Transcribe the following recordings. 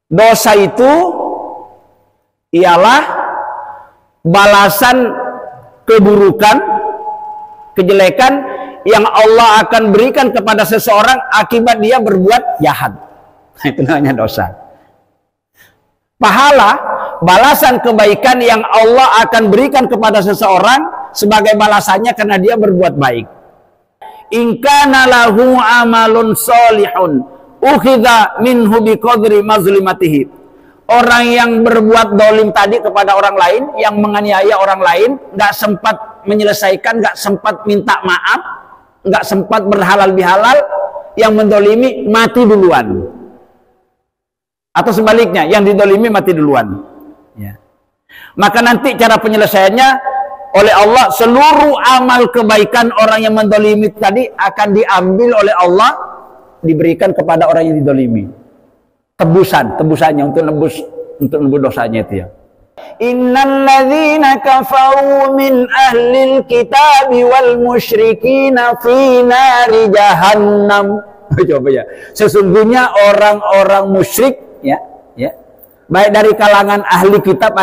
Dosa itu ialah balasan keburukan, kejelekan yang Allah akan berikan kepada seseorang akibat dia berbuat jahat. Itu namanya dosa. Pahala, balasan kebaikan yang Allah akan berikan kepada seseorang sebagai balasannya karena dia berbuat baik. In kana lahu amalun solihun ukhidha minhu biqadri mazlimatihi. Orang yang berbuat dolim tadi kepada orang lain, yang menganiaya orang lain, nggak sempat menyelesaikan, nggak sempat minta maaf, nggak sempat berhalal bihalal, yang mendolimi mati duluan. Atau sebaliknya, yang didolimi mati duluan. Ya. Maka nanti cara penyelesaiannya oleh Allah, seluruh amal kebaikan orang yang mendolimi tadi akan diambil oleh Allah, diberikan kepada orang yang didolimi. Tebusannya untuk nebus dosanya itu ya. Innal ladzina kafaru min ahlil kitabi wal musyrikina fi nari jahannam. Coba ya. Sesungguhnya orang-orang musyrik ya, baik dari kalangan ahli kitab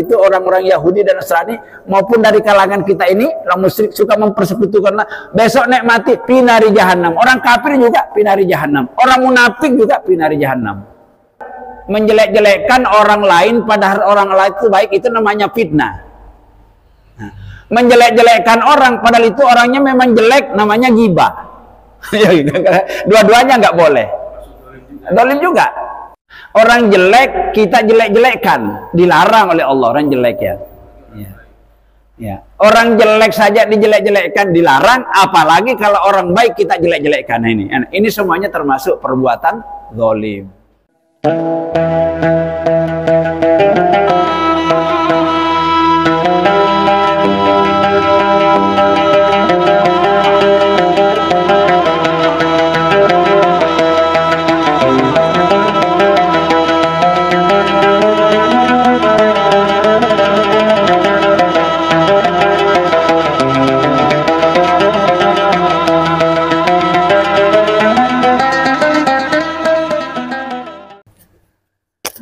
itu orang-orang Yahudi dan Nasrani maupun dari kalangan kita ini orang musyrik suka mempersekutukanlah, besok nek mati pinari jahannam. Orang kafir juga pinari jahannam, orang munafik juga pinari jahannam. Menjelek-jelekkan orang lain padahal orang lain itu baik, itu namanya fitnah. Nah, menjelek-jelekkan orang padahal itu orangnya memang jelek, namanya ghibah. Dua-duanya nggak boleh. Dolim juga. Orang jelek kita jelek-jelekkan, dilarang oleh Allah orang jelek ya. Ya. Orang jelek saja dijelek-jelekkan, dilarang, apalagi kalau orang baik kita jelek-jelekkan. Ini semuanya termasuk perbuatan zalim.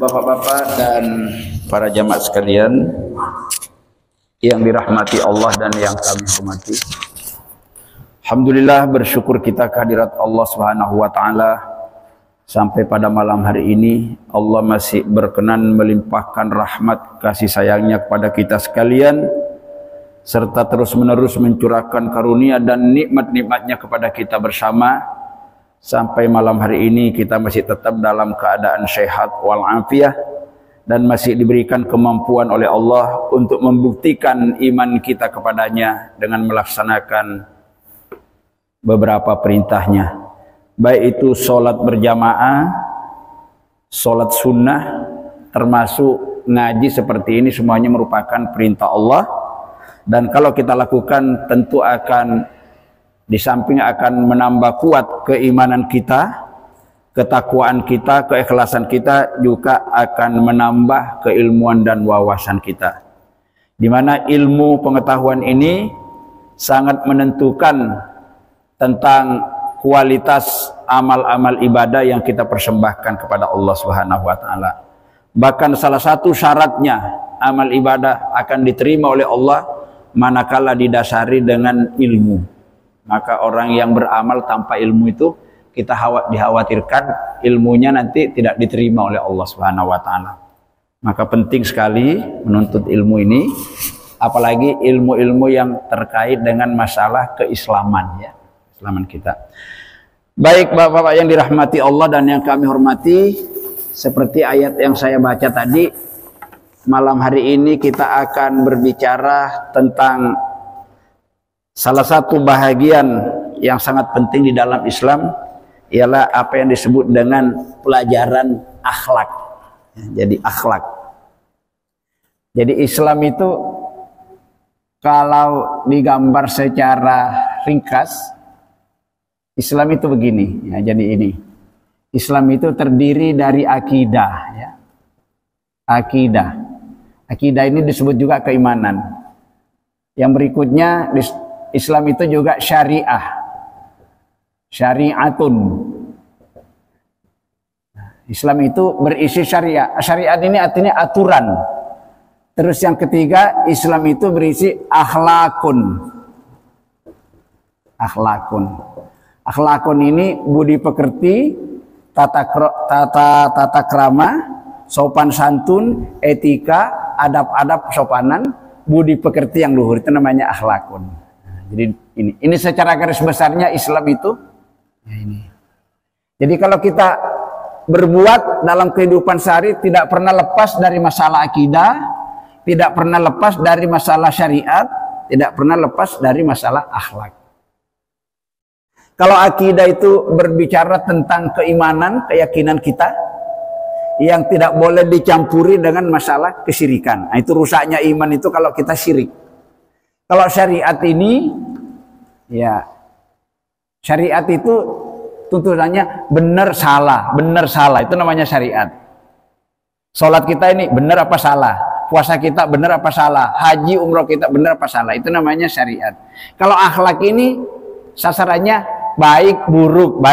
Bapak-bapak dan para jamaah sekalian yang dirahmati Allah dan yang kami hormati, alhamdulillah bersyukur kita kehadirat Allah Subhanahu wa taala sampai pada malam hari ini Allah masih berkenan melimpahkan rahmat kasih sayangnya kepada kita sekalian serta terus-menerus mencurahkan karunia dan nikmat-nikmatnya kepada kita bersama. Sampai malam hari ini kita masih tetap dalam keadaan sehat walafiat dan masih diberikan kemampuan oleh Allah untuk membuktikan iman kita kepadanya dengan melaksanakan beberapa perintahnya, baik itu sholat berjamaah, sholat sunnah, termasuk ngaji seperti ini, semuanya merupakan perintah Allah. Dan kalau kita lakukan tentu akan di samping akan menambah kuat keimanan kita, ketakwaan kita, keikhlasan kita, juga akan menambah keilmuan dan wawasan kita. Di mana ilmu pengetahuan ini sangat menentukan tentang kualitas amal-amal ibadah yang kita persembahkan kepada Allah Subhanahu wa taala. Bahkan salah satu syaratnya amal ibadah akan diterima oleh Allah manakala didasari dengan ilmu. Maka orang yang beramal tanpa ilmu itu kita dikhawatirkan ilmunya nanti tidak diterima oleh Allah Subhanahu wa taala. Maka penting sekali menuntut ilmu ini, apalagi ilmu-ilmu yang terkait dengan masalah keislaman ya, keislaman kita. Baik Bapak-bapak yang dirahmati Allah dan yang kami hormati, seperti ayat yang saya baca tadi, malam hari ini kita akan berbicara tentang salah satu bahagian yang sangat penting di dalam Islam ialah apa yang disebut dengan pelajaran akhlak. Jadi akhlak. Jadi Islam itu kalau digambar secara ringkas, Islam itu begini. Ya, jadi ini. Islam itu terdiri dari akidah. Ya. Akidah. Akidah ini disebut juga keimanan. Yang berikutnya Islam itu juga syariah, syariatun. Islam itu berisi syariat. Syariat ini artinya aturan. Terus yang ketiga, Islam itu berisi akhlakun. Akhlakun. Akhlakun ini budi pekerti, tata krama, sopan santun, etika, adab-adab sopanan, budi pekerti yang luhur, itu namanya akhlakun. Jadi ini secara garis besarnya Islam itu ya ini. Jadi kalau kita berbuat dalam kehidupan sehari tidak pernah lepas dari masalah akidah, tidak pernah lepas dari masalah syariat, tidak pernah lepas dari masalah akhlak. Kalau akidah itu berbicara tentang keimanan, keyakinan kita yang tidak boleh dicampuri dengan masalah kesyirikan. Nah, itu rusaknya iman itu kalau kita syirik. Kalau syariat ini, ya syariat itu tuntunannya benar salah, itu namanya syariat. Salat kita ini benar apa salah, puasa kita benar apa salah, haji umroh kita benar apa salah, itu namanya syariat. Kalau akhlak ini sasarannya baik buruk.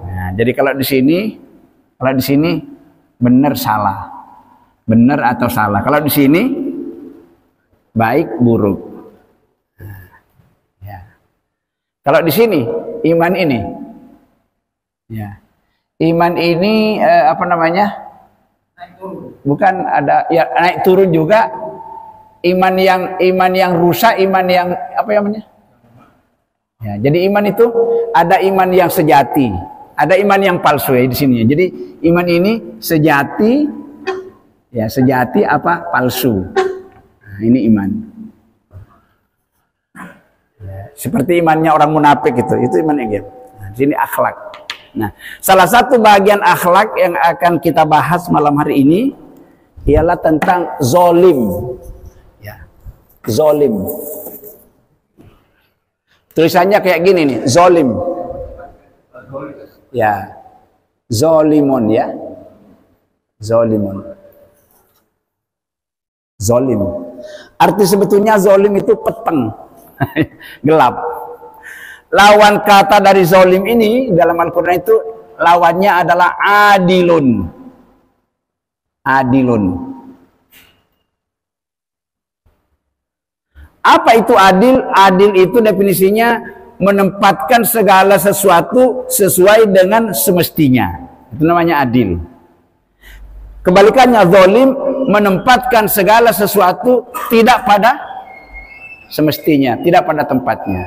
Nah, jadi kalau di sini benar salah, benar atau salah. Kalau di sini baik buruk. Ya. Kalau di sini iman ini, ya iman ini apa namanya? Bukan ada ya naik turun juga. Iman yang rusak, iman yang apa namanya? Ya, jadi iman itu ada iman yang sejati, ada iman yang palsu ya di sini. Jadi iman ini sejati, ya sejati apa palsu. Nah, ini iman. Ya, seperti imannya orang munafik itu iman yang gitu. Nah, di sini akhlak. Nah, salah satu bagian akhlak yang akan kita bahas malam hari ini ialah tentang zolim. Ya, zolim. Tulisannya kayak gini nih, zolim. Ya, zolimun ya, zolimun. Zolim. Arti sebetulnya zolim itu peteng, gelap. Lawan kata dari zolim ini dalam Al-Quran itu lawannya adalah adilun. Adilun. Apa itu adil? Adil itu definisinya menempatkan segala sesuatu sesuai dengan semestinya. Itu namanya adil. Kebalikannya zalim menempatkan segala sesuatu tidak pada semestinya, tidak pada tempatnya.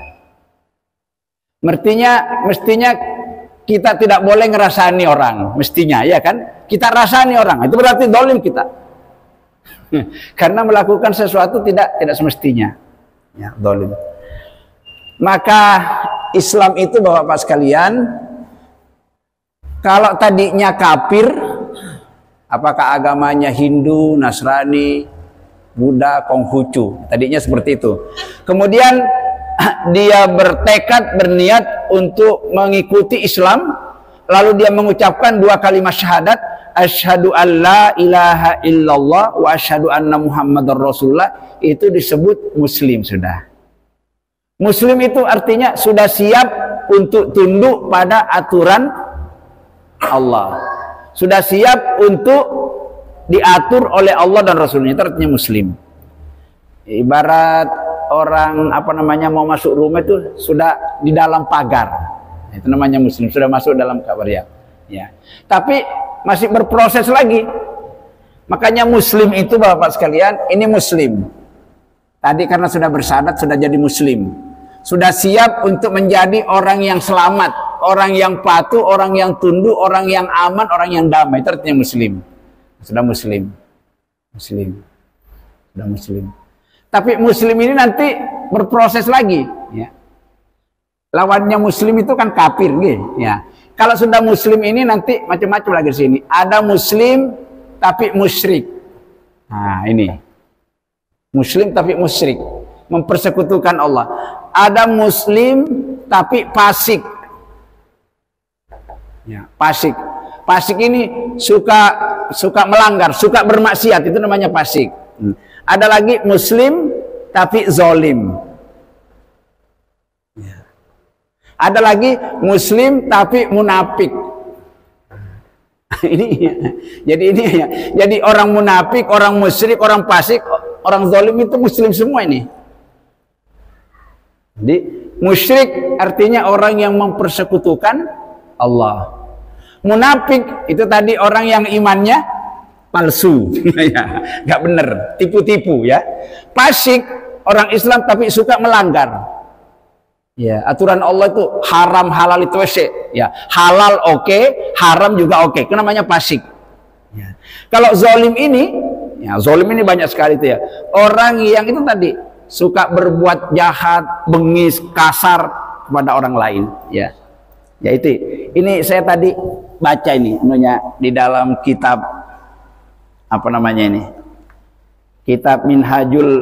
Mestinya kita tidak boleh ngerasani orang, mestinya ya kan? Kita rasani orang, itu berarti zalim kita. Karena melakukan sesuatu tidak semestinya. Ya, zalim. Maka Islam itu Bapak-bapak sekalian, kalau tadinya kafir, apakah agamanya Hindu, Nasrani, Buddha, Konghucu, tadinya seperti itu. Kemudian dia bertekad, berniat untuk mengikuti Islam, lalu dia mengucapkan 2 kalimat syahadat, asyhadu alla ilaha illallah wa asyhadu anna muhammadar rasulullah, itu disebut muslim sudah. Muslim itu artinya sudah siap untuk tunduk pada aturan Allah. Sudah siap untuk diatur oleh Allah dan Rasulnya, itu artinya muslim. Ibarat orang apa namanya mau masuk rumah itu sudah di dalam pagar. Itu namanya muslim, sudah masuk dalam kabar ya. Ya. Tapi masih berproses lagi. Makanya muslim itu Bapak sekalian, ini muslim. Tadi karena sudah bersyahadat sudah jadi muslim. Sudah siap untuk menjadi orang yang selamat, orang yang patuh, orang yang tunduk, orang yang aman, orang yang damai. Itu artinya muslim. Sudah muslim. Muslim. Sudah muslim. Tapi muslim ini nanti berproses lagi, ya. Lawannya muslim itu kan kafir, gitu, ya. Kalau sudah muslim ini nanti macam-macam lagi di sini. Ada muslim tapi musyrik. Nah, ini. Muslim tapi musyrik, mempersekutukan Allah. Ada muslim tapi fasik. Ya, fasik. Fasik ini suka melanggar, suka bermaksiat, itu namanya fasik. Ada lagi muslim tapi zolim. Ada lagi muslim tapi munafik. Ini jadi orang munafik, orang musyrik, orang fasik, orang zalim itu muslim semua ini. Jadi musyrik artinya orang yang mempersekutukan Allah. Munafik itu tadi orang yang imannya palsu, ya, nggak bener, tipu-tipu ya. Fasik orang Islam tapi suka melanggar. Ya, aturan Allah itu haram halal itu ya, halal oke, haram juga oke. Itu namanya fasik. Ya. Kalau zalim ini, ya zalim ini banyak sekali itu ya. Orang yang itu tadi suka berbuat jahat, bengis, kasar kepada orang lain. Ya, ya itu. Ini saya tadi baca ini, di dalam kitab apa namanya ini? Kitab Minhajul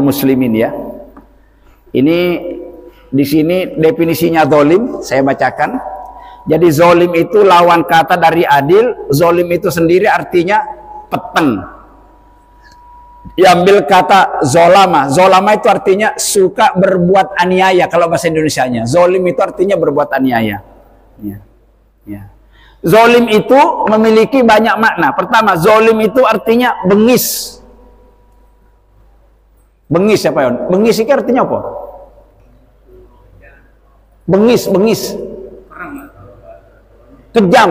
Muslimin ya. Ini di sini definisinya zalim saya bacakan. Jadi zalim itu lawan kata dari adil. Zalim itu sendiri artinya peteng. Diambil kata zolama. Zolama itu artinya suka berbuat aniaya kalau bahasa Indonesianya. Zalim itu artinya berbuat aniaya. Ya. Ya. Zalim itu memiliki banyak makna. Pertama, zalim itu artinya bengis. Bengis apa ya? Bengis itu artinya apa? Bengis. Kejam.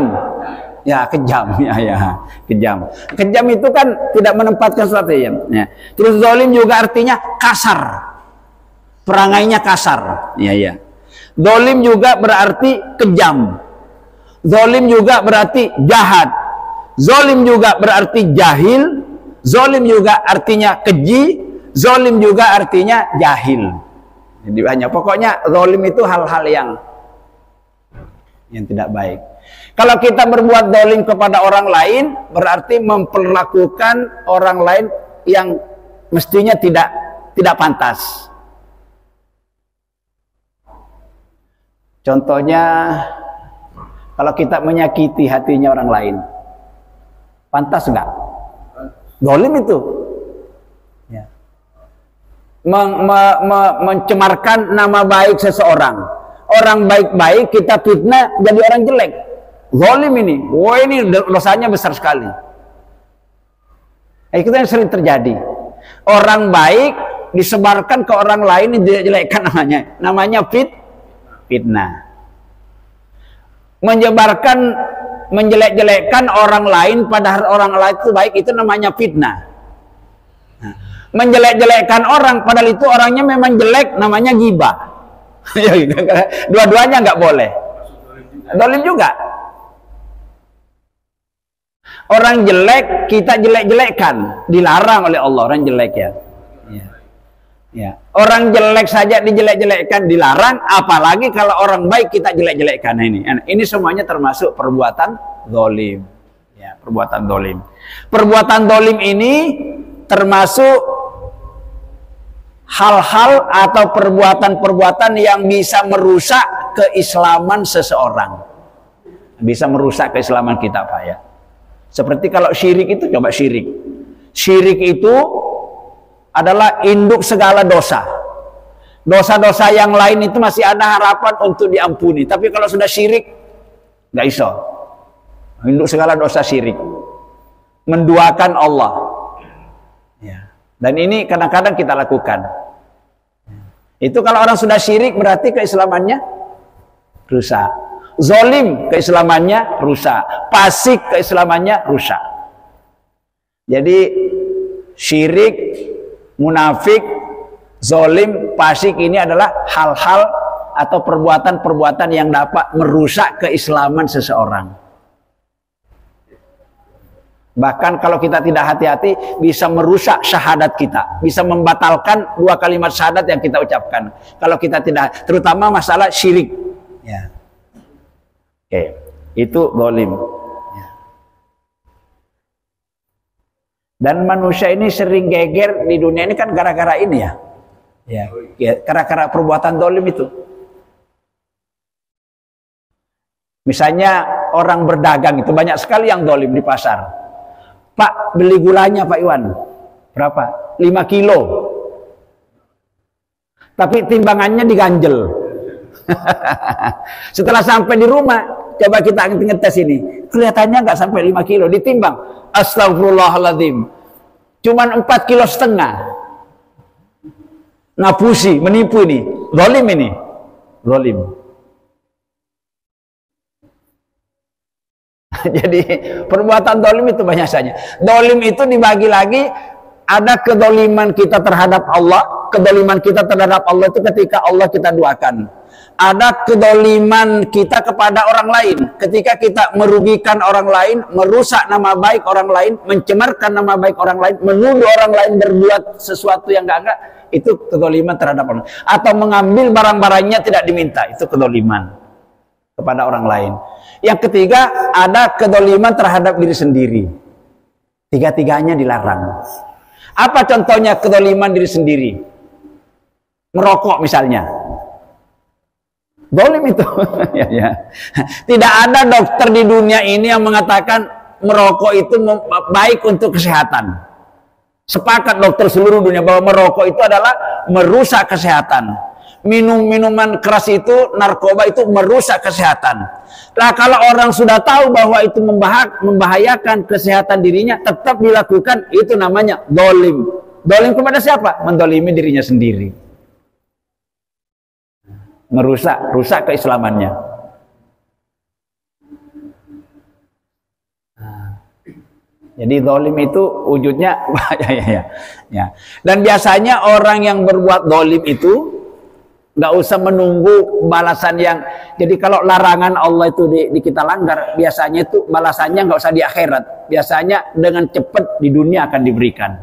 Ya, kejam. Ya, kejam. Kejam itu kan tidak menempatkan sesuatu ya. Ya. Terus zalim juga artinya kasar. Perangainya kasar. Ya. Zalim juga berarti kejam. Zalim juga berarti jahat. Zalim juga berarti jahil. Zalim juga artinya keji. Zalim juga artinya jahil. Jadi banyak. Pokoknya zalim itu hal-hal yang tidak baik. Kalau kita berbuat zalim kepada orang lain, berarti memperlakukan orang lain yang mestinya tidak pantas. Contohnya, kalau kita menyakiti hatinya orang lain, pantas nggak? Zalim itu. Ya. Mencemarkan nama baik seseorang. Orang baik-baik kita fitnah jadi orang jelek. Zalim ini. Wah, ini dosanya besar sekali. Itu yang sering terjadi. Orang baik disebarkan ke orang lain, dijelek-jelekkan namanya. Namanya fitnah. Menjelek-jelekkan orang lain padahal orang lain itu baik, itu namanya fitnah. Menjelek-jelekkan orang padahal itu orangnya memang jelek, namanya ghibah. Dua-duanya nggak boleh. Zalim juga. Orang jelek kita jelek-jelekkan, dilarang oleh Allah orang jelek ya. Ya. Orang jelek saja dijelek-jelekkan, dilarang, apalagi kalau orang baik kita jelek-jelekkan. Ini semuanya termasuk perbuatan zalim. Ya, perbuatan zalim. Perbuatan zalim ini termasuk hal-hal atau perbuatan-perbuatan yang bisa merusak keislaman seseorang. Bisa merusak keislaman kita, Pak ya. Seperti kalau syirik itu, coba syirik. Syirik itu adalah induk segala dosa. Dosa-dosa yang lain itu masih ada harapan untuk diampuni. Tapi kalau sudah syirik, nggak iso. Induk segala dosa syirik. Menduakan Allah. Ya. Dan ini kadang-kadang kita lakukan. Itu kalau orang sudah syirik berarti keislamannya rusak. Zalim keislamannya rusak. Fasik keislamannya rusak. Jadi syirik, munafik, zalim, fasik ini adalah hal-hal atau perbuatan-perbuatan yang dapat merusak keislaman seseorang. Bahkan kalau kita tidak hati-hati bisa merusak syahadat kita, bisa membatalkan 2 kalimat syahadat yang kita ucapkan. Kalau kita tidak, terutama masalah syirik. Ya. Oke, itu zalim. Ya. Dan manusia ini sering geger di dunia ini kan gara-gara ini ya. Ya, gara-gara perbuatan zalim itu. Misalnya orang berdagang itu banyak sekali yang zalim di pasar. Pak, beli gulanya Pak Iwan. Berapa? 5 kilo. Tapi timbangannya diganjel. Setelah sampai di rumah, Coba kita ngetes ini. Kelihatannya nggak sampai 5 kilo. Ditimbang. Astagfirullahaladzim. Cuman 4,5 kilo. Ngapusi, menipu ini. Zalim ini. Zalim. Jadi perbuatan zalim itu banyak saja. Zalim itu dibagi lagi. Ada kedoliman kita terhadap Allah. Kedoliman kita terhadap Allah itu ketika Allah kita doakan. Ada kedoliman kita kepada orang lain. Ketika kita merugikan orang lain, merusak nama baik orang lain, mencemarkan nama baik orang lain, menuduh orang lain berbuat sesuatu yang enggak, itu kedoliman terhadap orang. Atau mengambil barang-barangnya tidak diminta, itu kedoliman kepada orang lain. Yang ketiga, ada kedoliman terhadap diri sendiri. Tiga-tiganya dilarang. Apa contohnya kedoliman diri sendiri? Merokok misalnya. Zalim itu. Ya, ya. Tidak ada dokter di dunia ini yang mengatakan merokok itu baik untuk kesehatan. Sepakat dokter seluruh dunia bahwa merokok itu adalah merusak kesehatan. Minum-minuman keras itu, narkoba itu merusak kesehatan. Nah, kalau orang sudah tahu bahwa itu membahayakan kesehatan dirinya, tetap dilakukan, itu namanya zalim. Zalim kepada siapa? Mendolimi dirinya sendiri. Rusak keislamannya. Jadi zalim itu wujudnya ya. Dan biasanya orang yang berbuat zalim itu nggak usah menunggu balasan yang, jadi kalau larangan Allah itu di kita langgar, biasanya itu balasannya nggak usah di akhirat, biasanya dengan cepat di dunia akan diberikan.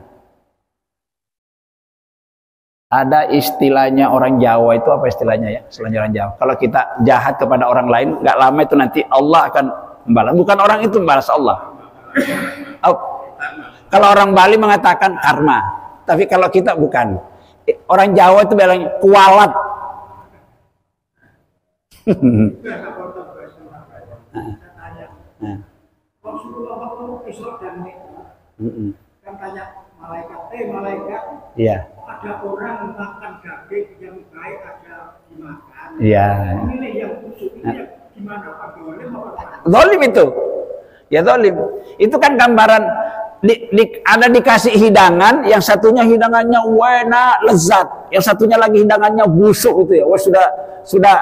Ada istilahnya orang Jawa itu, apa istilahnya ya? Istilahnya orang Jawa. Kalau kita jahat kepada orang lain, nggak lama itu nanti Allah akan membalas. Bukan orang itu membalas Allah. Oh, kalau orang Bali mengatakan karma, tapi kalau kita bukan. Orang Jawa itu bilang kualat. Kan tanya malaikat, iya. Ada orang makan daging yang baik, ada dimakan. Iya. Memilih yang busuk ini gimana, Pak? Zalim apa? Zalim itu. Ya zalim. Itu kan gambaran ada dikasih hidangan, yang satunya hidangannya enak, lezat, yang satunya lagi hidangannya busuk itu ya. Wah, sudah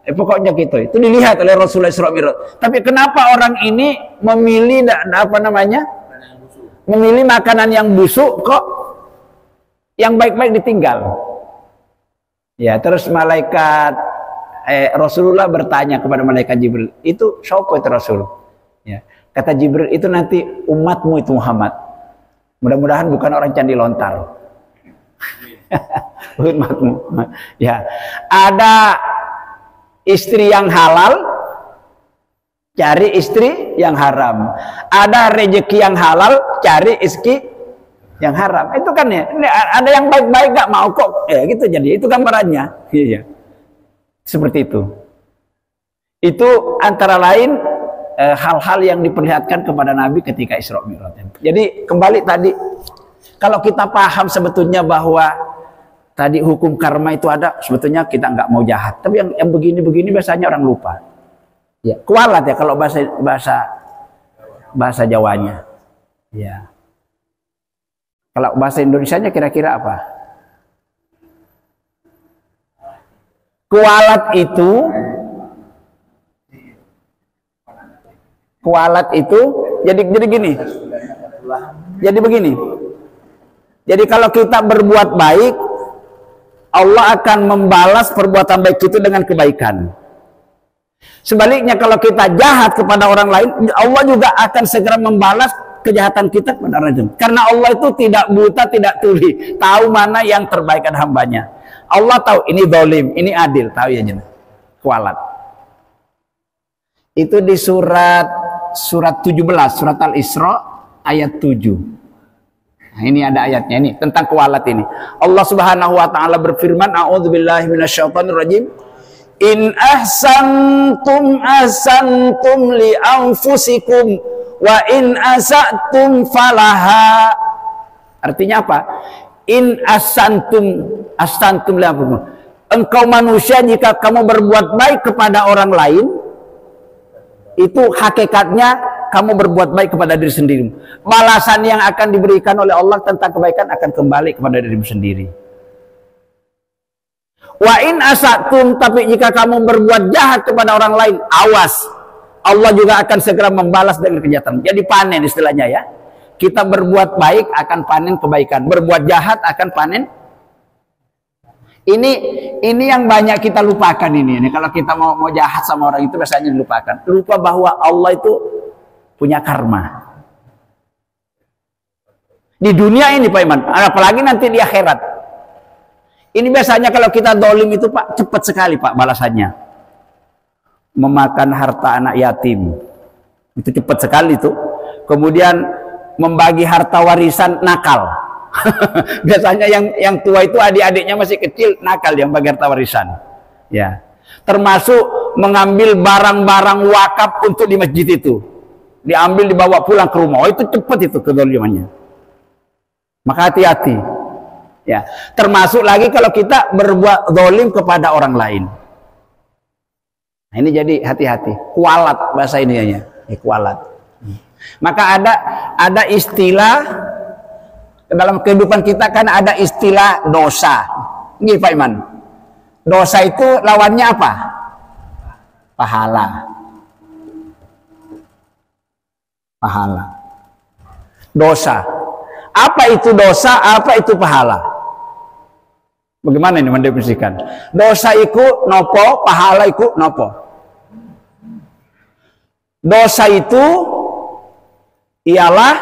pokoknya gitu. Itu dilihat oleh Rasulullah SAW. Tapi kenapa orang ini memilih memilih makanan yang busuk, kok yang baik-baik ditinggal? Ya, terus Rasulullah bertanya kepada malaikat Jibril, itu siapa itu Rasul? Ya, kata Jibril, itu nanti umatmu itu Muhammad. Mudah-mudahan bukan orang candi lontar. Umatmu. Ya, ada istri yang halal, cari istri yang haram. Ada rezeki yang halal, cari istri yang haram. Itu kan ya. Ada yang baik-baik gak mau kok. Ya gitu, jadi itu gambarannya. Iya. Seperti itu. Itu antara lain hal-hal yang diperlihatkan kepada Nabi ketika Isra Mi'raj. Jadi kembali tadi, kalau kita paham sebetulnya bahwa tadi hukum karma itu ada, sebetulnya kita nggak mau jahat. Tapi yang begini-begini biasanya orang lupa. Ya, kualat ya kalau bahasa Jawanya. Ya. Kalau bahasa Indonesianya kira-kira apa? Kualat itu jadi gini. Jadi begini. Jadi kalau kita berbuat baik, Allah akan membalas perbuatan baik itu dengan kebaikan. Sebaliknya kalau kita jahat kepada orang lain, Allah juga akan segera membalas kejahatan kita kepada orang lain. Karena Allah itu tidak buta, tidak tuli, tahu mana yang terbaik ada hambanya. Allah tahu ini zalim, ini adil, tahu ya jenah. Kualat. Itu di surat 17, surat Al-Isra ayat 7. Nah, ini ada ayatnya ini tentang kualat ini. Allah Subhanahu wa taala berfirman, a'udzubillahi minasyaitonirrajim. In ahsantum li anfusikum wa in asatum falaha. Artinya apa? In ahsantum li anfusikum. Engkau manusia jika kamu berbuat baik kepada orang lain, Itu hakikatnya kamu berbuat baik kepada diri sendiri. Balasan yang akan diberikan oleh Allah tentang kebaikan akan kembali kepada dirimu sendiri. Wa in asatum, tapi jika kamu berbuat jahat kepada orang lain, awas, Allah juga akan segera membalas dengan kejahatan. Jadi panen istilahnya ya. Kita berbuat baik akan panen kebaikan, berbuat jahat akan panen. Ini yang banyak kita lupakan ini. Kalau kita mau jahat sama orang itu biasanya dilupakan. Lupa bahwa Allah itu punya karma. Di dunia ini Pak Iman, apalagi nanti di akhirat. Ini biasanya kalau kita dolim itu Pak, cepat sekali Pak balasannya. Memakan harta anak yatim, itu cepat sekali itu. Kemudian membagi harta warisan nakal. Biasanya yang tua itu adik-adiknya masih kecil, nakal yang bagi harta warisan. Ya. Termasuk mengambil barang-barang wakaf untuk di masjid itu. Diambil dibawa pulang ke rumah. Oh, itu cepat itu kedolimannya. Maka hati-hati. Ya, termasuk lagi kalau kita berbuat zalim kepada orang lain. Nah, ini jadi hati-hati. Kualat bahasa ininya, kualat. Maka ada istilah dalam kehidupan kita, kan ada istilah dosa. Ini Pak Iman. Dosa itu lawannya apa? Pahala. Pahala. Dosa. Apa itu dosa? Apa itu pahala? Bagaimana ini mendefinisikan? Dosa itu nopo, pahala itu nopo. Dosa itu ialah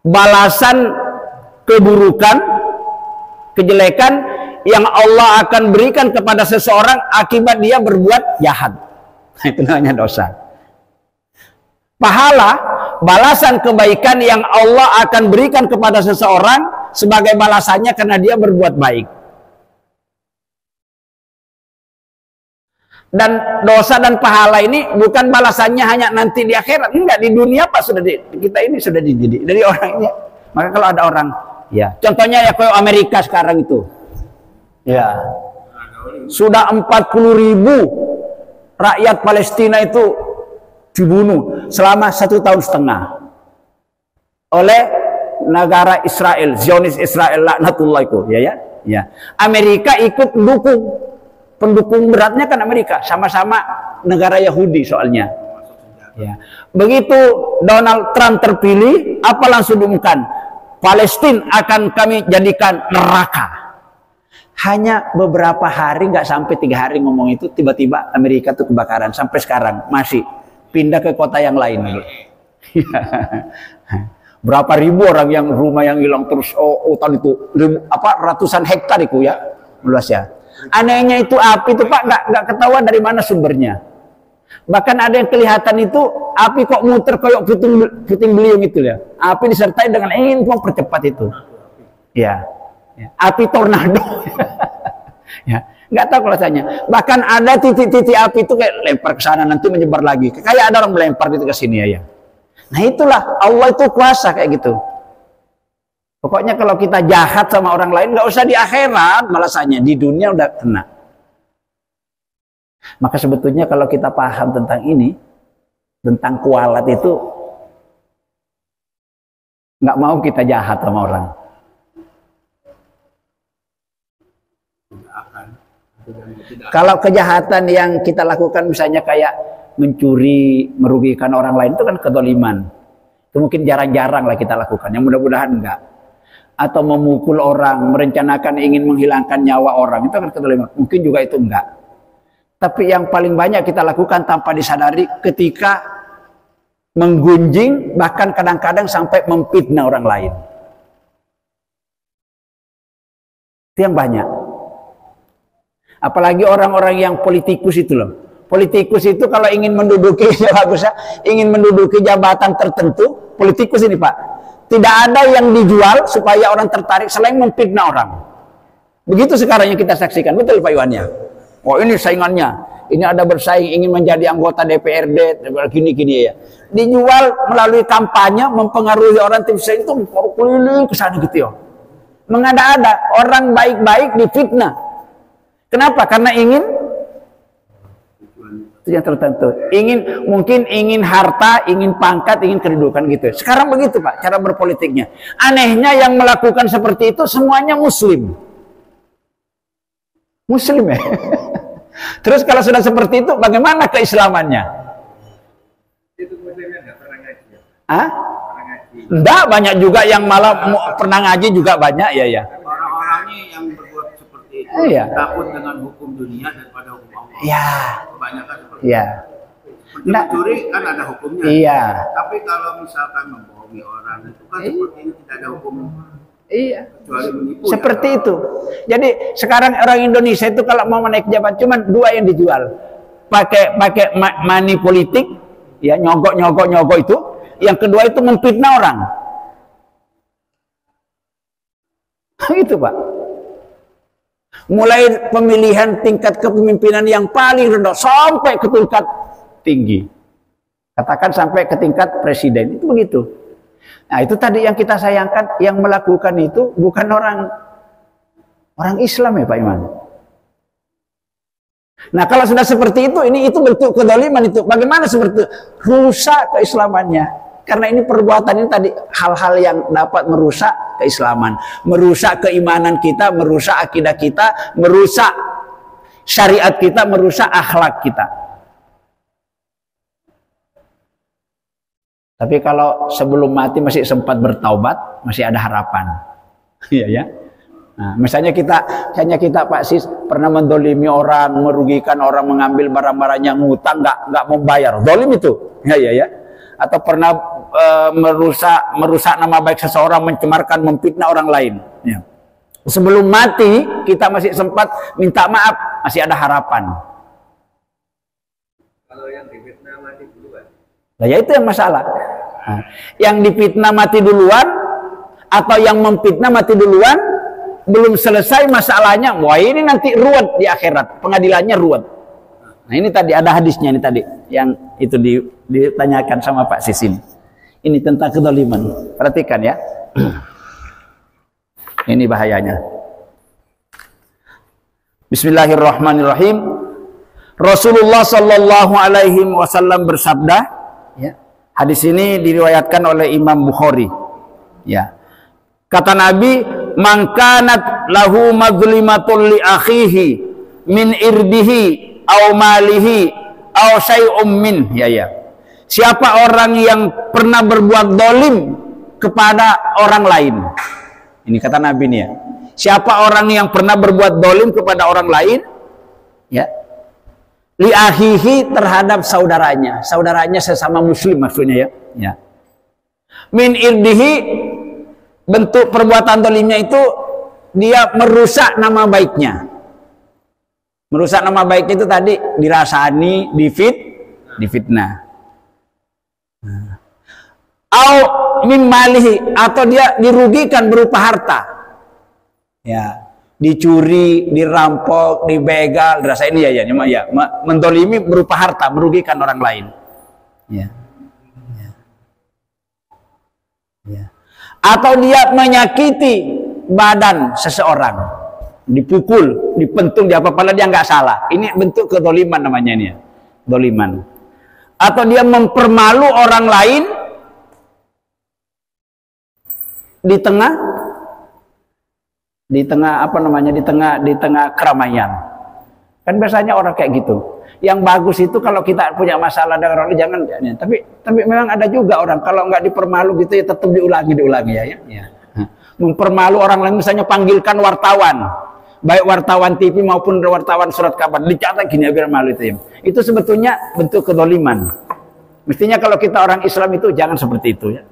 balasan keburukan, kejelekan yang Allah akan berikan kepada seseorang akibat dia berbuat jahat. Itu namanya dosa. Pahala, balasan kebaikan yang Allah akan berikan kepada seseorang sebagai balasannya karena dia berbuat baik. Dan dosa dan pahala ini bukan balasannya hanya nanti di akhirat. Enggak, di dunia Pak kita ini sudah dididik dari orang ini. Maka kalau ada orang, ya, contohnya ya kayak Amerika sekarang itu. Ya. Sudah 40.000 rakyat Palestina itu dibunuh selama 1,5 tahun oleh negara Israel, Zionis Israel laknatullah itu, ya. Amerika ikut mendukung. Pendukung beratnya kan Amerika, sama-sama negara Yahudi soalnya. Ya. Begitu Donald Trump terpilih, apa langsung diumumkan? Palestina akan kami jadikan neraka. Hanya beberapa hari, nggak sampai 3 hari ngomong itu, tiba-tiba Amerika itu kebakaran. Sampai sekarang masih pindah ke kota yang lain. Berapa ribu orang yang rumah yang hilang terus, hutan itu ratusan hektar itu ya, luasnya. Anehnya itu api itu Pak nggak ketahuan dari mana sumbernya. Bahkan ada yang kelihatan itu api kok muter kayak puting beliung itu ya. Api disertai dengan ingin mempercepat itu. Ya. Api tornado. Ya. Nggak tahu rasanya. Bahkan ada titik-titik api itu kayak lempar ke sana nanti menyebar lagi. Kayak ada orang melempar gitu ke sini ya. Nah itulah Allah itu kuasa kayak gitu. Pokoknya kalau kita jahat sama orang lain, nggak usah di akhirat balasannya, di dunia udah kena. Maka sebetulnya kalau kita paham tentang ini, tentang kualat itu, nggak mau kita jahat sama orang. Kalau kejahatan yang kita lakukan misalnya kayak mencuri, merugikan orang lain, itu kan kezaliman. Itu mungkin jarang-jarang lah kita lakukan, yang mudah-mudahan enggak. Atau memukul orang, merencanakan ingin menghilangkan nyawa orang, itu kan kezaliman. Mungkin juga itu enggak. Tapi yang paling banyak kita lakukan tanpa disadari ketika menggunjing, bahkan kadang-kadang sampai memfitnah orang lain. Itu yang banyak. Apalagi orang-orang yang politikus itu loh. Politikus itu kalau ingin menduduki, ya bagus ya, ingin menduduki jabatan tertentu, politikus ini Pak. Tidak ada yang dijual supaya orang tertarik selain memfitnah orang. Begitu sekarang yang kita saksikan, betul Pak Iwan ya. Oh ini saingannya, ini ada bersaing ingin menjadi anggota DPRD, gini-gini ya. Dijual melalui kampanye, mempengaruhi orang tim saya itu keliling ke sana gitu ya. Mengada-ada, orang baik-baik difitnah. Kenapa? Karena ingin Itu yang tertentu. Mungkin ingin harta, ingin pangkat, ingin kedudukan gitu. Sekarang begitu Pak, cara berpolitiknya. Anehnya yang melakukan seperti itu semuanya muslim. Muslim ya. Terus kalau sudah seperti itu, bagaimana keislamannya? Itu muslimnya nggak pernah ngaji ya? Hah? Pernah ngaji. Enggak, banyak juga yang malah pernah ngaji juga banyak ya. Orang-orangnya yang berbuat seperti itu Iya. takut dengan hukum dunia daripada hukum Allah. Ya. Kebanyakan seperti Iya. itu. Mencuri kan ada hukumnya. Iya. Tapi kalau misalkan membohongi orang itu kan seperti ini tidak ada hukum. Iya. Kecuali menipu. Seperti ya. itu. Jadi sekarang orang Indonesia itu kalau mau naik jabatan cuma dua yang dijual. Pakai money politik, ya nyogok itu. Yang kedua itu memfitnah orang. Itu Pak. Mulai pemilihan tingkat kepemimpinan yang paling rendah sampai ke tingkat tinggi. Katakan sampai ke tingkat presiden. Itu begitu. Nah itu tadi yang kita sayangkan, yang melakukan itu bukan orang Islam ya Pak Iman. Nah kalau sudah seperti itu, itu bentuk kezaliman itu. Bagaimana seperti itu? Rusak keislamannya. Karena ini perbuatan ini tadi hal-hal yang dapat merusak keislaman, merusak keimanan kita, merusak akidah kita, merusak syariat kita, merusak akhlak kita. Tapi kalau sebelum mati masih sempat bertaubat, masih ada harapan. Iya ya. Nah, misalnya kita Pak Sis pernah mendolimi orang, merugikan orang, mengambil barang-barangnya, ngutang, nggak membayar, dolim itu. Ya. Atau pernah merusak nama baik seseorang, mencemarkan, memfitnah orang lain. Ya. Sebelum mati kita masih sempat minta maaf, masih ada harapan. Kalau yang difitnah mati duluan. Nah, ya itu yang masalah. Nah, yang difitnah mati duluan atau yang memfitnah mati duluan, belum selesai masalahnya. Wah ini nanti ruwet di akhirat, pengadilannya ruwet. Nah ini tadi ada hadisnya ini tadi yang itu ditanyakan sama Pak Sisin. Ini tentang kezaliman. Perhatikan ya. Ini bahayanya. Bismillahirrahmanirrahim. Rasulullah Shallallahu Alaihi Wasallam bersabda. Ya. Hadis ini diriwayatkan oleh Imam Bukhari. Ya. Kata Nabi, "Man kanat lahu mazlimatun li akhihi min irdihi aw malihi aw syai'um min." Ya. Siapa orang yang pernah berbuat dolim kepada orang lain? Ini kata Nabi nih ya. Siapa orang yang pernah berbuat dolim kepada orang lain? Ya. Li akhihi terhadap saudaranya. Saudaranya sesama muslim maksudnya ya. Ya. Min irdihi, bentuk perbuatan dolimnya itu dia merusak nama baiknya. Merusak nama baiknya itu tadi dirasani, difitnah. Au min malihi, atau dia dirugikan berupa harta. Ya, dicuri, dirampok, dibegal, dirasa ini ya, mendolimi berupa harta, merugikan orang lain. Ya. Atau dia menyakiti badan seseorang, dipukul, dipentung, padahal dia nggak salah. Ini bentuk kedoliman namanya ini ya, doliman. Atau dia mempermalu orang lain di tengah di tengah keramaian. Kan biasanya orang kayak gitu. Yang bagus itu kalau kita punya masalah dengan orang jangan. Tapi memang ada juga orang kalau nggak dipermalu gitu ya tetap diulangi ya. Mempermalu orang lain, misalnya panggilkan wartawan, baik wartawan TV maupun wartawan surat kabar, dicatat gini biar malu itu ya. Itu sebetulnya bentuk kedoliman. Mestinya kalau kita orang Islam itu jangan seperti itu ya.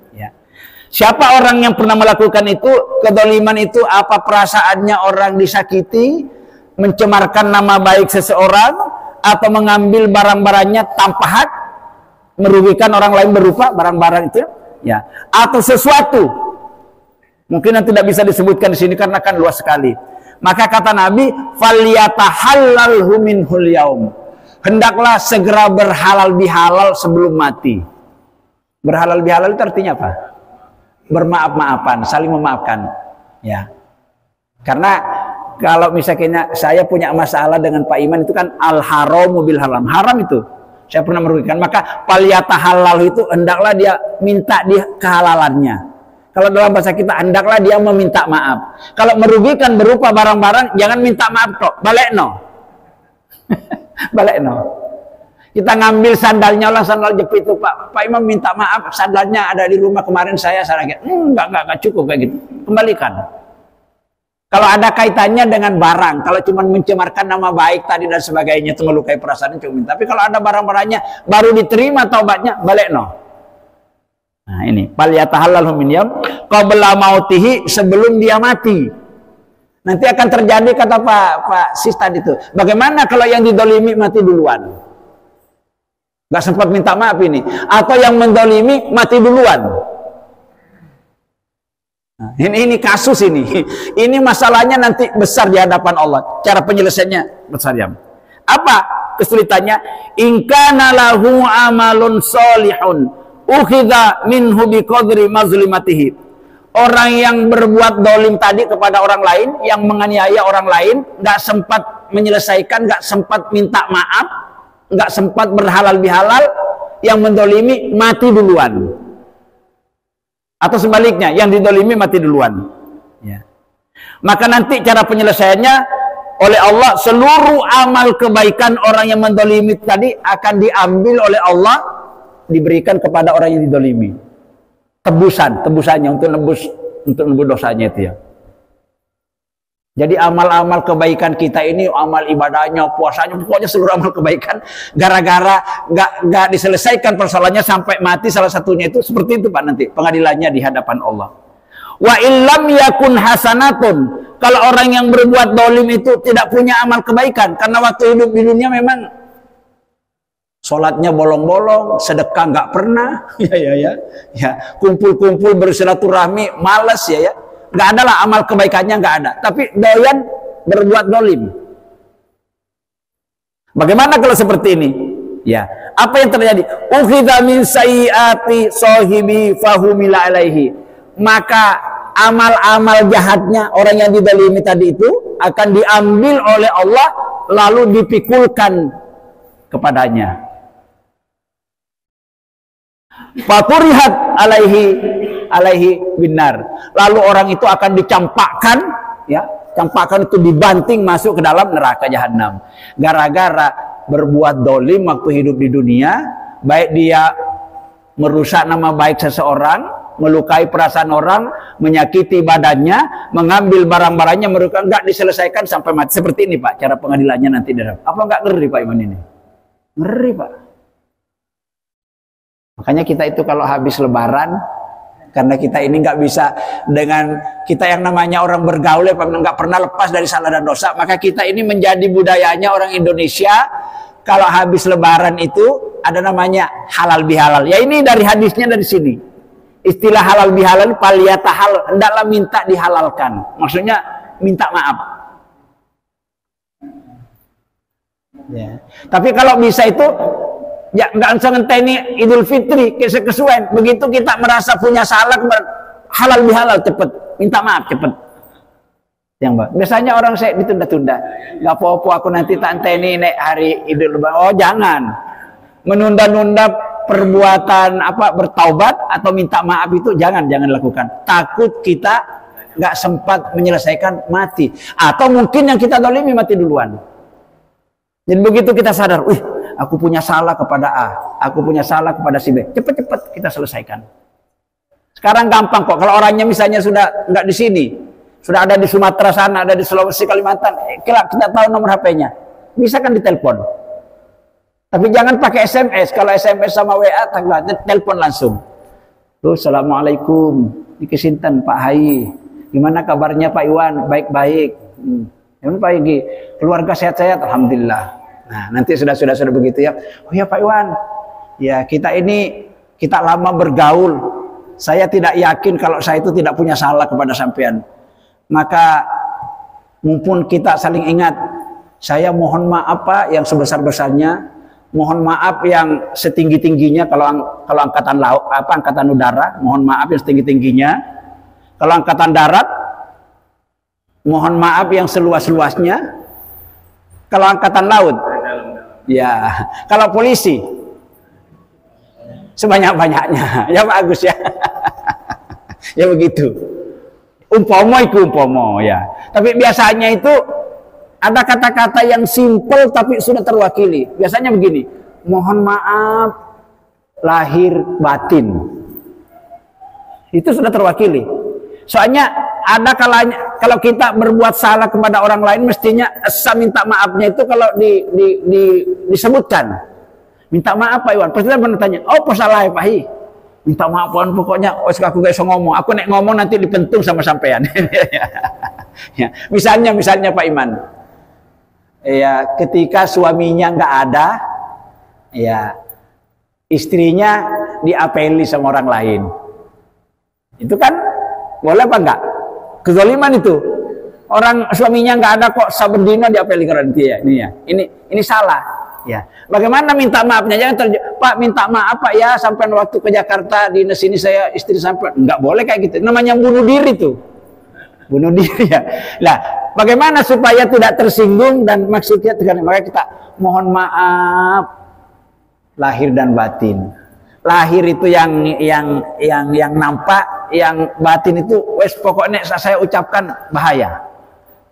Siapa orang yang pernah melakukan itu, kedoliman itu apa perasaannya orang disakiti, mencemarkan nama baik seseorang, atau mengambil barang-barangnya tanpa hak, merugikan orang lain berupa barang-barang itu, ya, atau sesuatu. Mungkin yang tidak bisa disebutkan di sini karena kan luas sekali. Maka kata Nabi, "Falyatahallalhu minhul yaum." Hendaklah segera berhalal bihalal sebelum mati. Berhalal bihalal itu artinya apa? Bermaaf-maafan, saling memaafkan. Ya. Karena kalau misalnya saya punya masalah dengan Pak Iman itu kan al-haramu bil haram. Haram itu saya pernah merugikan, maka paliyata halal itu hendaklah dia minta dia kehalalannya. Kalau dalam bahasa kita hendaklah dia meminta maaf. Kalau merugikan berupa barang-barang, jangan minta maaf kok, balekno. Balekno. Kita ngambil sandalnya lah, sandal jepit itu, Pak Imam minta maaf, sandalnya ada di rumah kemarin saya sakit. Enggak cukup kayak gitu. Kembalikan. Kalau ada kaitannya dengan barang, kalau cuma mencemarkan nama baik tadi dan sebagainya, itu melukai perasaan cuma. Tapi kalau ada barang-barangnya baru diterima taubatnya, balik no. Nah ini, falyatahallalhu min yam qabla mautihi, sebelum dia mati. Nanti akan terjadi kata Pak Sis tadi itu. Bagaimana kalau yang didolimi mati duluan? Gak sempat minta maaf ini. Atau yang mendolimi mati duluan. Nah, ini kasus ini. Ini masalahnya nanti besar di hadapan Allah. Cara penyelesaiannya besar ya. Apa kesulitannya? In kana lahu amalun solihun ukhidha minhu biqadri mazlimatihi. Orang yang berbuat dolim tadi kepada orang lain, yang menganiaya orang lain, gak sempat menyelesaikan, gak sempat minta maaf, gak sempat berhalal bihalal, yang mendolimi mati duluan. Atau sebaliknya, yang didolimi mati duluan. Ya. Maka nanti cara penyelesaiannya oleh Allah, seluruh amal kebaikan orang yang mendolimi tadi akan diambil oleh Allah, diberikan kepada orang yang didolimi. Tebusannya untuk nebus dosanya itu ya. Jadi amal-amal kebaikan kita ini, amal ibadahnya, puasanya, pokoknya seluruh amal kebaikan, gara-gara gak diselesaikan persoalannya sampai mati salah satunya itu, seperti itu Pak nanti pengadilannya di hadapan Allah. Wa illam yakun hasanatun, kalau orang yang berbuat dolim itu tidak punya amal kebaikan, karena waktu hidup di dunia memang sholatnya bolong-bolong, sedekah nggak pernah, ya, kumpul-kumpul bersilaturahmi, malas ya. Nggak ada lah amal kebaikannya, nggak ada. Tapi doyan berbuat dolim. Bagaimana kalau seperti ini? Ya, apa yang terjadi? Ukhidha min sayyiati sahibi fahumila alaihi. Maka amal-amal jahatnya orang yang didolimi tadi itu akan diambil oleh Allah, lalu dipikulkan kepadanya. Faturihat alaihi binar. Lalu orang itu akan dicampakkan, ya, campakan itu dibanting masuk ke dalam neraka jahanam. Gara-gara berbuat dolim waktu hidup di dunia, baik dia merusak nama baik seseorang, melukai perasaan orang, menyakiti badannya, mengambil barang-barangnya, merusak, nggak diselesaikan sampai mati. Seperti ini Pak, cara pengadilannya nanti. Apa nggak ngeri Pak Iman ini? Ngeri Pak. Makanya kita itu kalau habis lebaran, karena kita ini nggak bisa dengan kita yang namanya orang bergaul, nggak pernah lepas dari salah dan dosa, maka kita ini menjadi budayanya orang Indonesia. Kalau habis lebaran itu ada namanya halal bihalal. Ya ini dari hadisnya dari sini. Istilah halal bihalal, paliyatahal, hendaklah minta dihalalkan. Maksudnya minta maaf. Ya. Tapi kalau bisa itu ya nggak usah ngenteni Idul Fitri kesesuaian. Begitu kita merasa punya salah, halal bihalal cepet, minta maaf cepet. Yang biasanya orang saya ditunda-tunda. Nggak apa-apa aku nanti tak enteni nek hari Idul Lebaran. Oh jangan, menunda-nunda perbuatan apa bertaubat atau minta maaf itu jangan lakukan. Takut kita nggak sempat menyelesaikan mati. Atau mungkin yang kita dolimi mati duluan. Jadi begitu kita sadar, aku punya salah kepada A, aku punya salah kepada si B, cepat-cepat kita selesaikan. Sekarang gampang kok, kalau orangnya misalnya sudah nggak di sini, sudah ada di Sumatera sana, ada di Sulawesi, Kalimantan, kita tahu nomor HP-nya, bisa kan ditelepon. Tapi jangan pakai SMS, kalau SMS sama WA, telepon langsung. Tuh, Assalamualaikum, dikesinten Pak Hai, gimana kabarnya Pak Iwan? Baik-baik. Gimana Pak Igi? Keluarga sehat-sehat, alhamdulillah. Nah, nanti sudah begitu ya. Oh ya Pak Iwan, ya kita lama bergaul. Saya tidak yakin kalau saya itu tidak punya salah kepada sampean. Maka mumpun kita saling ingat, saya mohon maaf Pak yang sebesar-besarnya, mohon maaf yang setinggi-tingginya kalau angkatan laut angkatan udara, mohon maaf yang setinggi-tingginya. Kalau angkatan darat, mohon maaf yang seluas-luasnya. Kalau angkatan laut, ya. Kalau polisi, sebanyak-banyaknya. Ya bagus ya. Ya begitu. Umpama ya. Tapi biasanya itu ada kata-kata yang simpel tapi sudah terwakili. Biasanya begini, mohon maaf lahir batin. Itu sudah terwakili. Soalnya ada kalanya kalau kita berbuat salah kepada orang lain, mestinya minta maafnya itu kalau disebutkan. Minta maaf Pak Iwan. Pasti bertanya, oh apa salah ya Pak Hi? Minta maaf Iwan, pokoknya aku gak bisa ngomong. Aku nek ngomong nanti dipentung sama sampean. Ya, misalnya Pak Iman. Ya, ketika suaminya nggak ada, ya istrinya diapeli sama orang lain. Itu kan boleh apa enggak? Kezaliman itu. Orang suaminya nggak ada kok saberdina diapeli karena dia. Ini ya. Ini salah. Ya. Bagaimana minta maafnya? Jangan Pak minta maaf Pak ya, sampai waktu ke Jakarta di sini saya istri sampai nggak boleh kayak gitu. Namanya bunuh diri tuh. Bunuh diri ya. Nah, bagaimana supaya tidak tersinggung dan maksudnya maka kita mohon maaf lahir dan batin. Lahir itu yang nampak, yang batin itu wes pokoknya saya ucapkan bahaya.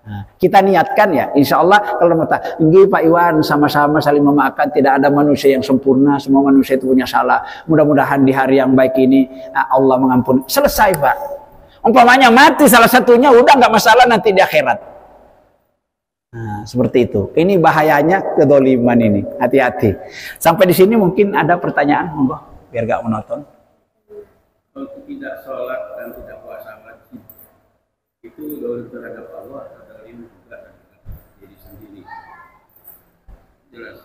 Nah, kita niatkan ya, insya Allah kalau nggih Pak Iwan sama-sama saling memaafkan. Tidak ada manusia yang sempurna, semua manusia itu punya salah. Mudah-mudahan di hari yang baik ini Allah mengampuni. Selesai Pak. Umpamanya mati salah satunya, udah nggak masalah nanti di akhirat. Nah, seperti itu. Ini bahayanya kedoliman ini. Hati-hati. Sampai di sini mungkin ada pertanyaan, monggo, biar gak monoton. Untuk tidak sholat dan tidak puasa wajib, itu dolim terhadap Allah atau dolim juga terhadap diri sendiri? Jelas.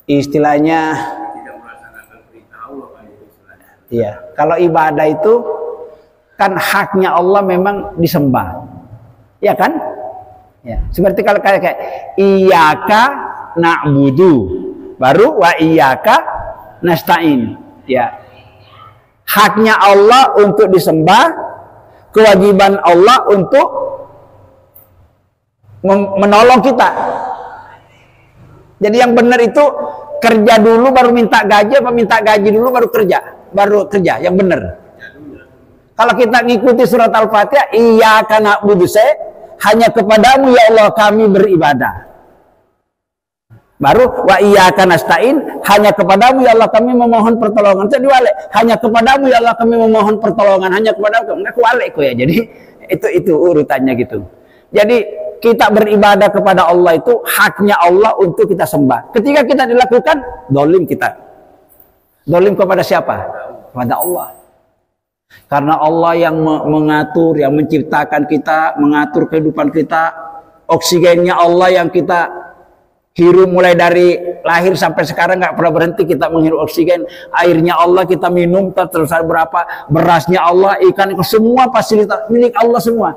Istilahnya. Tidak melaksanakan perintah Allah kan istilahnya. Iya. Kalau ibadah itu kan haknya Allah memang disembah. Ya kan? Ya, seperti kalau kayak iyyaka na'budu baru wa iyyaka nasta'in. Ya. Haknya Allah untuk disembah, kewajiban Allah untuk menolong kita. Jadi yang benar itu kerja dulu baru minta gaji, apa minta gaji dulu baru kerja, yang benar. Kalau kita ngikuti surat Al-Fatihah, iyyaka na'budu, hanya kepadamu ya Allah kami beribadah. Baru wa iyyaka nasta'in, hanya kepadamu ya Allah kami memohon pertolongan. Jadi wale, hanya kepadamu ya Allah kami memohon pertolongan, hanya kepadamu. Enggak wale kok ya. Jadi itu urutannya gitu. Jadi kita beribadah kepada Allah itu haknya Allah untuk kita sembah. Ketika kita dilakukan, dolim kita. Dolim kepada siapa? Kepada Allah. Karena Allah yang mengatur, yang menciptakan kita, mengatur kehidupan kita. Oksigennya Allah yang kita hirup mulai dari lahir sampai sekarang, nggak pernah berhenti kita menghirup oksigen. Airnya Allah kita minum terus berapa, berasnya Allah, ikan, semua fasilitas milik Allah semua.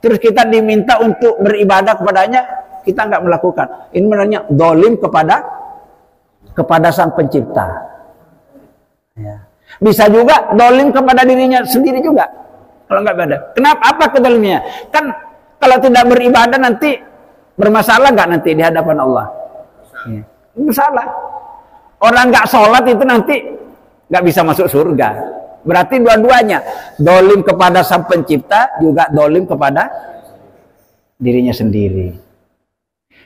Terus kita diminta untuk beribadah kepadanya, kita nggak melakukan. Ini namanya dolim kepada Sang Pencipta. Ya. Bisa juga dolim kepada dirinya sendiri juga. Kalau nggak beda. Kenapa? Apa kedolimnya? Kan kalau tidak beribadah nanti bermasalah nggak nanti di hadapan Allah? Ya. Bersalah. Orang nggak sholat itu nanti nggak bisa masuk surga. Berarti dua-duanya. Dolim kepada Sang Pencipta, juga dolim kepada dirinya sendiri.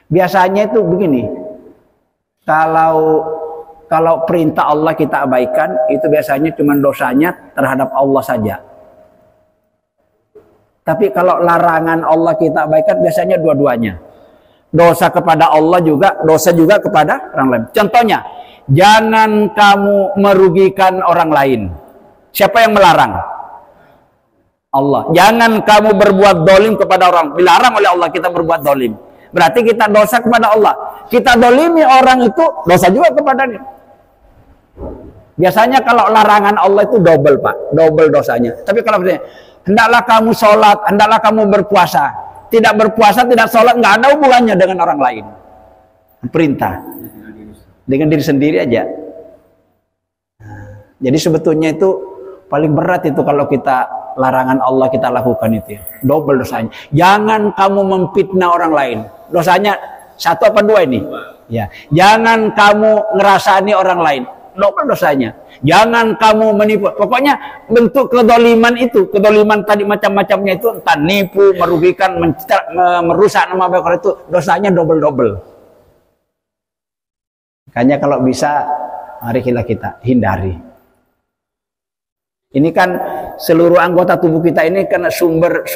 Biasanya itu begini. Kalau perintah Allah kita abaikan, itu biasanya cuma dosanya terhadap Allah saja. Tapi kalau larangan Allah kita abaikan, biasanya dua-duanya. Dosa kepada Allah juga, dosa juga kepada orang lain. Contohnya, jangan kamu merugikan orang lain. Siapa yang melarang? Allah. Jangan kamu berbuat dolim kepada orang. Dilarang oleh Allah kita berbuat dolim. Berarti kita dosa kepada Allah. Kita dolimi orang itu, dosa juga kepadanya. Biasanya kalau larangan Allah itu double Pak, double dosanya. Tapi kalau hendaklah kamu sholat, hendaklah kamu berpuasa. Tidak berpuasa, tidak sholat, nggak ada hubungannya dengan orang lain. Perintah dengan diri sendiri aja. Jadi sebetulnya itu paling berat itu kalau kita larangan Allah kita lakukan itu, double dosanya. Jangan kamu memfitnah orang lain. Dosanya satu apa dua ini? Ya. Jangan kamu ngerasani orang lain. double dosanya. Jangan kamu menipu. Pokoknya bentuk kedoliman itu, kedoliman tadi macam-macamnya itu, entah nipu, merugikan, merusak nama baik orang itu, dosanya double-double. Makanya kalau bisa, mari kita hindari. Ini kan seluruh anggota tubuh kita ini karena sumber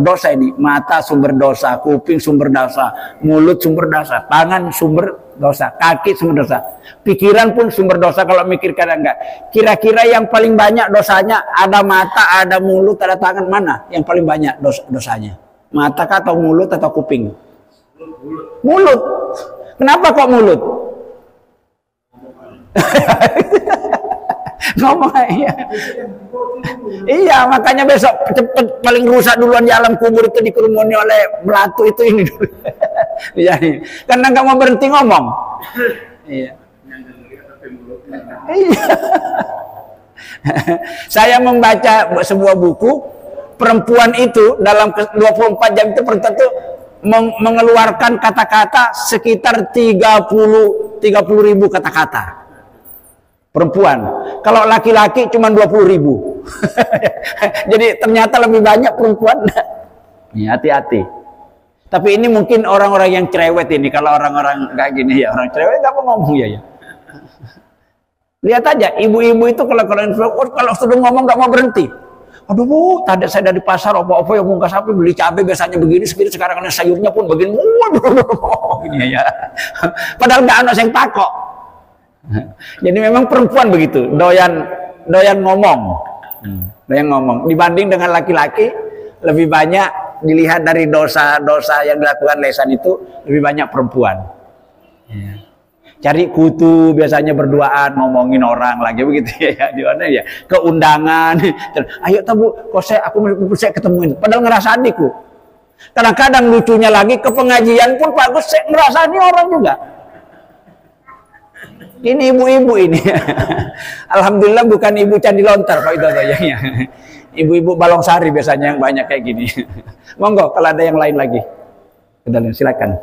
dosa ini. Mata sumber dosa, kuping sumber dosa, mulut sumber dosa, tangan sumber dosa, kaki sumber dosa, pikiran pun sumber dosa kalau mikir kadang enggak. Kira-kira yang paling banyak dosanya ada mata, ada mulut, ada tangan, mana yang paling banyak dosanya? Mata kah atau mulut atau kuping? Mulut. Kenapa kok mulut? Ngomong ya. Iya, makanya besok cepet paling rusak duluan di alam kubur itu dikerumuni oleh melatu itu ini dulu. Iya, karena nggak mau berhenti ngomong. Iya. Iya. Saya membaca sebuah buku, perempuan itu dalam 24 jam itu tentu mengeluarkan kata-kata sekitar 30.000 kata-kata. Perempuan, kalau laki-laki cuma 20.000. Jadi ternyata lebih banyak perempuan. Ya, hati-hati. Tapi ini mungkin orang-orang yang cerewet ini. Kalau orang-orang kayak gini ya, orang cerewet nggak mau ngomong ya. Lihat aja, ibu-ibu itu kalau sudah ngomong nggak mau berhenti. Aduh bu, tadi saya dari pasar apa-apa yang bungkas sapi beli cabai biasanya begini, sekarang sayurnya pun begini. Gini ya. Padahal nggak ada yang takok. Jadi memang perempuan begitu, doyan ngomong. Doyan ngomong. Dibanding dengan laki-laki, lebih banyak dilihat dari dosa-dosa yang dilakukan lesan itu lebih banyak perempuan. Cari kutu biasanya berduaan ngomongin orang lagi begitu ya, di mana ya? Keundangan. Ayo tabu, kok saya ketemuin. Padahal ngerasa adikku. Kadang-kadang lucunya lagi ke pengajian pun bagus, saya ngerasani orang juga. Ini ibu-ibu ini. Alhamdulillah bukan ibu candi lontar Pak itu ya. Ibu-ibu Balong Sari biasanya yang banyak kayak gini. Monggo kalau ada yang lain lagi. Silakan.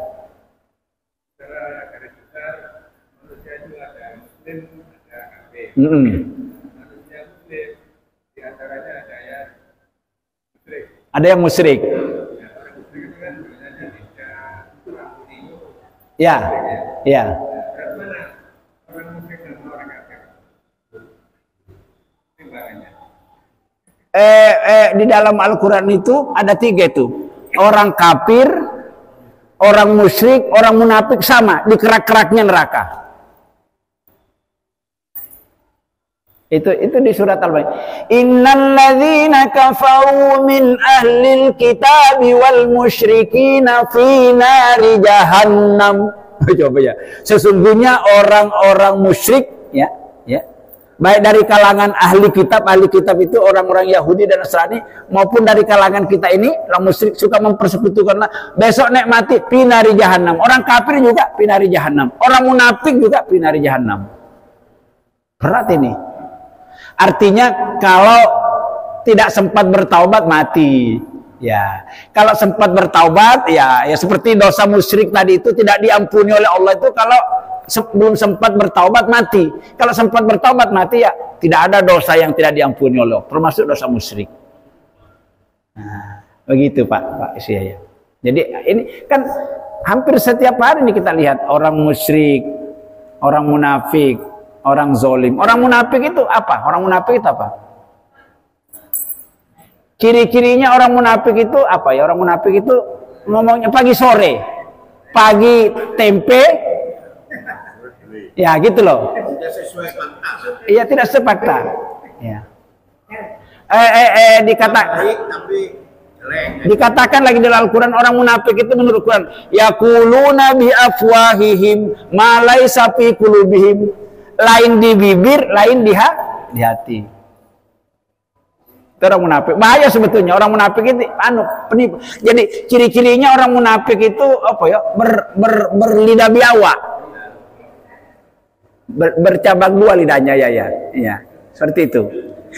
Ada yang musyrik. Ya, ya. Di dalam Al-Quran itu ada 3 itu. Orang kafir, orang musyrik, orang munafik sama di kerak-keraknya neraka. Itu di surat Al-Baqarah. Innal ladzina kafaru min ahlil kitabi wal musyrikina fi nari jahannam. Coba ya. Sesungguhnya orang-orang musyrik ya, baik dari kalangan ahli kitab itu orang-orang Yahudi dan Nasrani maupun dari kalangan kita ini orang musyrik suka mempersekutukanlah, besok nek mati pinari jahannam. Orang kafir juga pinari jahannam, orang munafik juga pinari jahannam. Berat ini. Artinya kalau tidak sempat bertaubat mati. Ya, kalau sempat bertaubat ya seperti dosa musyrik tadi itu tidak diampuni oleh Allah itu kalau belum sempat bertaubat mati. Kalau sempat bertaubat mati ya tidak ada dosa yang tidak diampuni oleh Allah, termasuk dosa musyrik. Nah, begitu Pak Isyaya. Jadi ini kan hampir setiap hari ini kita lihat orang musyrik, orang munafik, orang zolim. Orang munafik itu apa? Orang munafik itu apa? Ciri-cirinya orang munafik itu apa ya? Orang munafik itu ngomongnya pagi sore, pagi tempe, ya gitu loh. Iya tidak sepakta. Ya. Dikatakan lagi dalam Al-Quran orang munafik itu menurut Quran yaquluna bi afwahihim ma laysa fi qulubihim, lain di bibir, lain di hati. Itu orang munafik. Bahaya sebetulnya orang munafik itu penipu. Jadi ciri-cirinya orang munafik itu apa ya? Berlidah biawak. Bercabang 2 lidahnya ya. Seperti itu.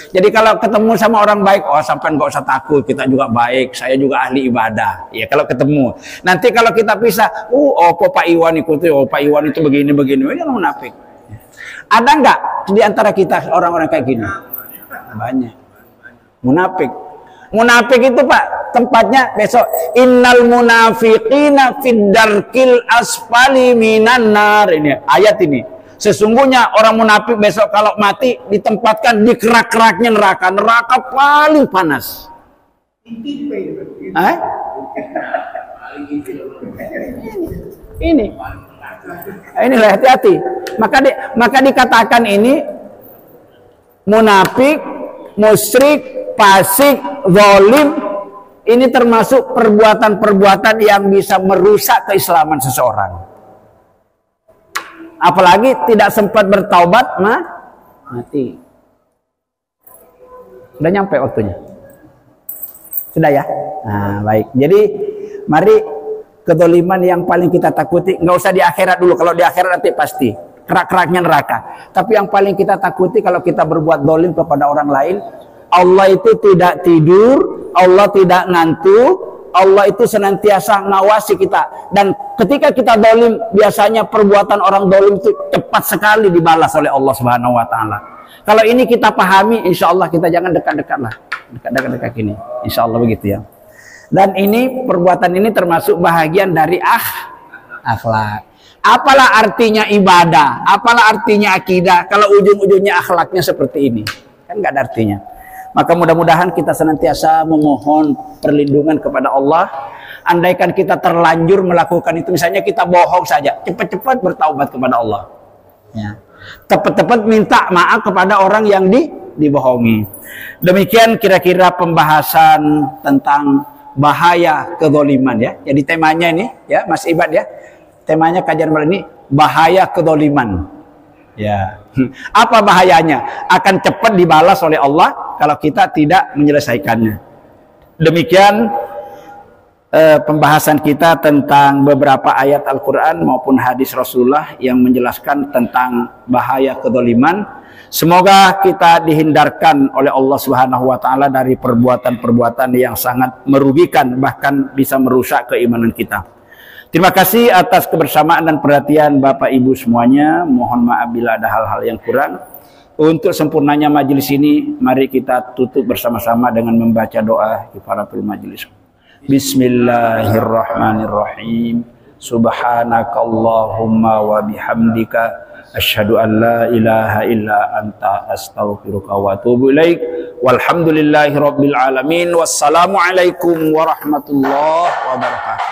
Jadi kalau ketemu sama orang baik, sampai nggak usah takut, kita juga baik, saya juga ahli ibadah. Ya kalau ketemu. Nanti kalau kita pisah, Pak Iwan itu begini, ini orang munafik. Ada nggak di antara kita orang-orang kayak gini? Banyak. Munafik. Munafik itu Pak, tempatnya besok. Innal munafiqina fid darkil asfali minan nar. Ini ayat ini. Sesungguhnya orang munafik besok kalau mati ditempatkan di kerak-keraknya neraka. Neraka paling panas. Ini. Inilah hati-hati. Maka dikatakan ini munafik, musyrik, fasik, zalim, ini termasuk perbuatan-perbuatan yang bisa merusak keislaman seseorang. Apalagi tidak sempat bertaubat, mati. Sudah nyampe waktunya? Sudah ya? Nah, baik. Jadi mari kezaliman yang paling kita takuti, nggak usah di akhirat dulu. Kalau di akhirat nanti pasti kerak-keraknya neraka. Tapi yang paling kita takuti kalau kita berbuat zalim kepada orang lain, Allah itu tidak tidur, Allah tidak ngantuk, Allah itu senantiasa ngawasi kita. Dan ketika kita zalim, biasanya perbuatan orang zalim itu cepat sekali dibalas oleh Allah Subhanahu wa taala. Kalau ini kita pahami, insya Allah kita jangan dekat-dekat lah. Dekat-dekat ini. Insya Allah begitu ya. Dan ini perbuatan ini termasuk bahagian dari akhlak. Apalah artinya ibadah, apalah artinya akidah kalau ujung-ujungnya akhlaknya seperti ini. Kan nggak ada artinya. Maka mudah-mudahan kita senantiasa memohon perlindungan kepada Allah. Andaikan kita terlanjur melakukan itu, misalnya kita bohong saja, cepat-cepat bertaubat kepada Allah. Ya. Cepat-cepat minta maaf kepada orang yang dibohongi. Demikian kira-kira pembahasan tentang bahaya kezaliman ya. Jadi temanya ini ya Mas Ibad ya. Temanya kajian malam ini bahaya kezaliman. Ya. Apa bahayanya? Akan cepat dibalas oleh Allah kalau kita tidak menyelesaikannya. Demikian pembahasan kita tentang beberapa ayat Al-Quran maupun hadis Rasulullah yang menjelaskan tentang bahaya kezaliman. Semoga kita dihindarkan oleh Allah Subhanahu wa taala dari perbuatan-perbuatan yang sangat merugikan, bahkan bisa merusak keimanan kita. Terima kasih atas kebersamaan dan perhatian Bapak Ibu semuanya. Mohon maaf bila ada hal-hal yang kurang. Untuk sempurnanya majelis ini, mari kita tutup bersama-sama dengan membaca doa kifaratul majelis. Bismillahirrahmanirrahim. Subhanakallahumma wa bihamdika asyhadu an la ilaha illa anta astaghfiruka wa atubu ilaik. Walhamdulillahirabbil alamin. Wassalamualaikum warahmatullahi wabarakatuh.